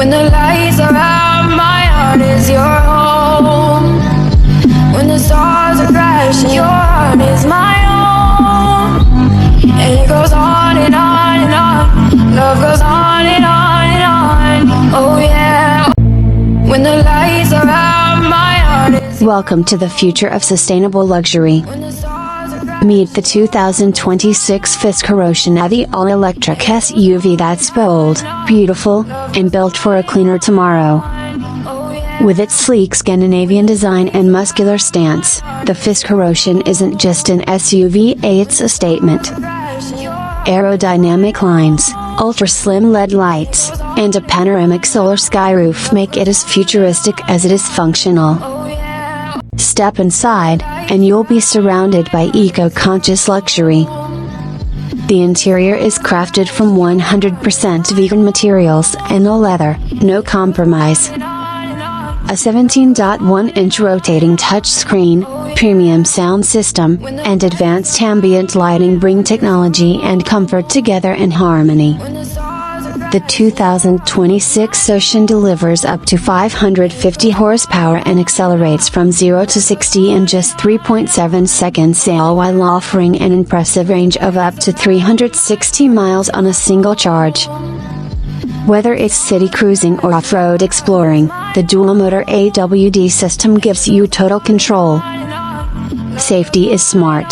When the lights are out, my heart is your home. When the stars are crashing, your heart is my own. And it goes on and on and on. Love goes on and on and on. Oh yeah. When the lights are out, my heart is. Welcome to the future of sustainable luxury. When the stars are crashing. Meet the 2026 Fisker Ocean, the all-electric SUV that's bold, beautiful, and built for a cleaner tomorrow. With its sleek Scandinavian design and muscular stance, the Fisker Ocean isn't just an SUV, it's a statement. Aerodynamic lines, ultra-slim LED lights, and a panoramic SolarSky roof make it as futuristic as it is functional. Step inside, and you'll be surrounded by eco-conscious luxury. The interior is crafted from 100% vegan materials and no leather, no compromise. A 17.1-inch rotating touchscreen, premium sound system, and advanced ambient lighting bring technology and comfort together in harmony. The 2026 Ocean delivers up to 550 horsepower and accelerates from 0 to 60 in just 3.7 seconds, all while offering an impressive range of up to 360 miles on a single charge. Whether it's city cruising or off-road exploring, the dual-motor AWD system gives you total control. Safety is smart.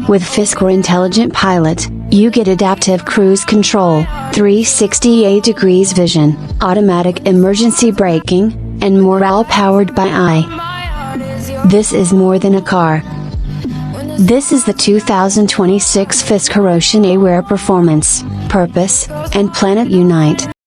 With Fisker Intelligent Pilot, you get adaptive cruise control, 368 degrees vision, automatic emergency braking, and more, all powered by AI. This is more than a car. This is the 2026 Fisker Ocean, where performance, purpose, and planet unite.